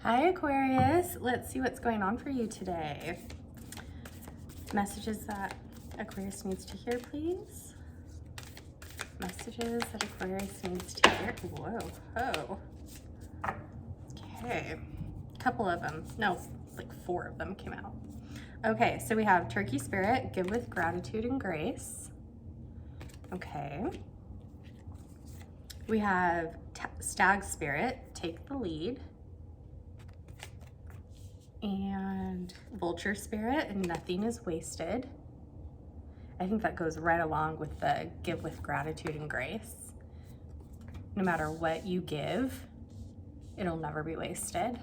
Hi Aquarius, let's see what's going on for you today. Messages that Aquarius needs to hear, please. Messages that Aquarius needs to hear. Whoa, oh. Okay, a couple of them, no, like 4 of them came out. Okay, so we have Turkey Spirit, give with gratitude and grace. Okay. We have Stag Spirit, take the lead. And Vulture Spirit, and nothing is wasted. I think that goes right along with the give with gratitude and grace. No matter what you give, it'll never be wasted.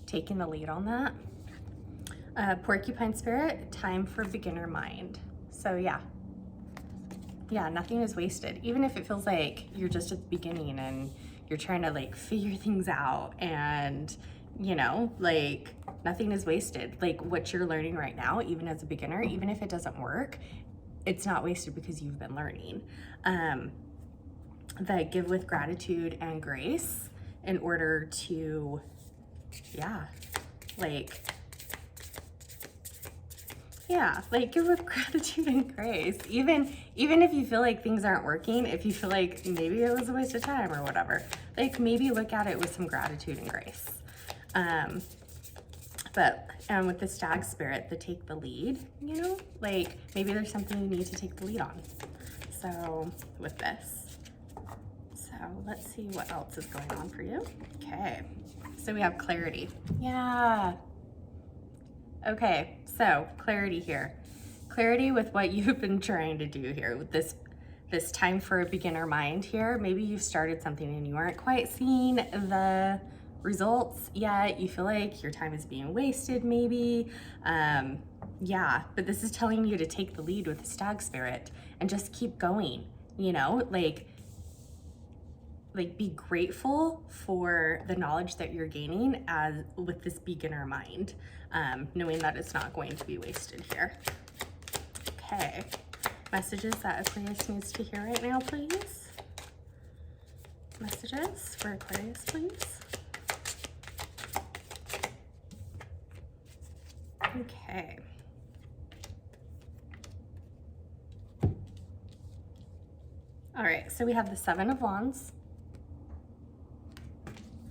Taking the lead on that. Porcupine Spirit, time for beginner mind. So yeah, nothing is wasted. Even if it feels like you're just at the beginning and you're trying to like figure things out, and you know, like nothing is wasted. Like what you're learning right now, even as a beginner, even if it doesn't work, it's not wasted because you've been learning. The give with gratitude and grace in order to, give with gratitude and grace. Even if you feel like things aren't working, if you feel like maybe it was a waste of time or whatever, like maybe look at it with some gratitude and grace. But with the Stag Spirit, the take the lead, you know, like maybe there's something you need to take the lead on. So with this, so let's see what else is going on for you. Okay, so we have clarity. Yeah. Okay, so clarity here. Clarity with what you've been trying to do here with this time for a beginner mind here. Maybe you've started something and you aren't quite seeing the results yet. You feel like your time is being wasted maybe. But this is telling you to take the lead with the Stag Spirit and just keep going, you know, like be grateful for the knowledge that you're gaining with this beginner mind, knowing that it's not going to be wasted here. Okay, messages that Aquarius needs to hear right now, please. Messages for Aquarius, please. Okay. All right, so we have the 7 of Wands,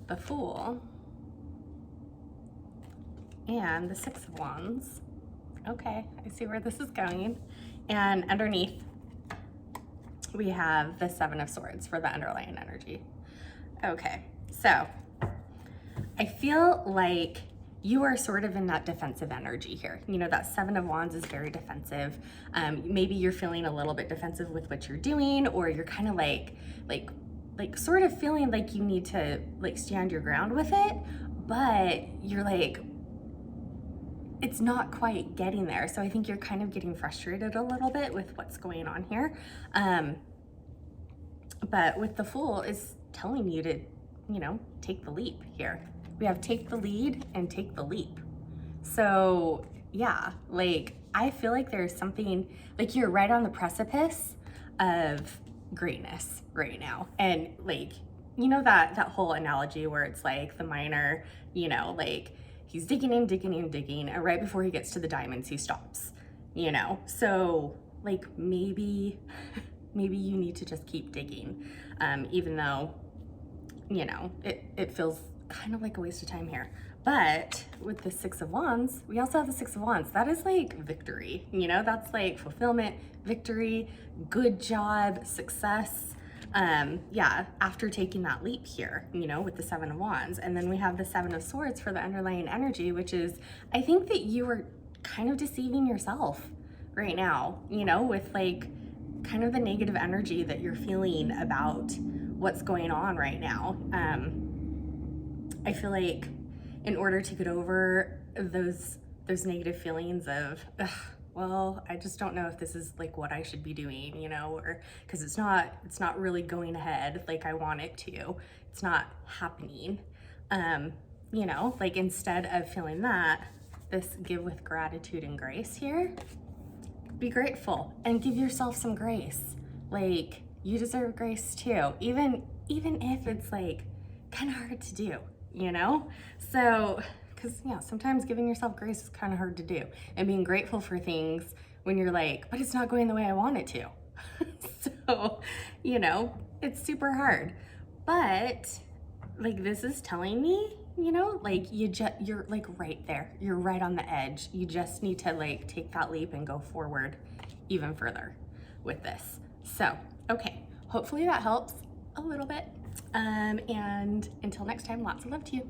the Fool, and the 6 of Wands. Okay, I see where this is going. And underneath, we have the 7 of Swords for the underlying energy. Okay, so I feel like you are sort of in that defensive energy here. You know, that 7 of Wands is very defensive. Maybe you're feeling a little bit defensive with what you're doing, or you're kind of like sort of feeling like you need to like stand your ground with it, but you're like, it's not quite getting there. So I think you're kind of getting frustrated a little bit with what's going on here. But with the Fool is telling you to, you know, take the leap here. We have take the lead and take the leap. So yeah, like I feel like there's something, like you're right on the precipice of greatness right now. And like, you know, that whole analogy where it's like the miner, you know, like he's digging and right before he gets to the diamonds, he stops, you know? So like maybe you need to just keep digging, even though, you know, it feels kind of like a waste of time here. But with the 6 of Wands, we also have the 6 of Wands. That is like victory, you know, that's like fulfillment, victory, good job, success. After taking that leap here, you know, with the 7 of Wands. And then we have the 7 of Swords for the underlying energy, which is, I think that you are kind of deceiving yourself right now, you know, with like kind of the negative energy that you're feeling about what's going on right now. I feel like in order to get over those negative feelings of, well, I just don't know if this is like what I should be doing, you know, or because it's not really going ahead like I want it to. It's not happening. You know, like instead of feeling that, this give with gratitude and grace here, be grateful and give yourself some grace. Like you deserve grace too, even if it's like kind of hard to do. you know? So, because, yeah, sometimes giving yourself grace is kind of hard to do. And being grateful for things when you're like, but it's not going the way I want it to. So, you know, it's super hard. But, like, this is telling me, you know, like, you're like right there. You're right on the edge. You just need to like take that leap and go forward even further with this. So, okay, hopefully that helps a little bit. And until next time, lots of love to you.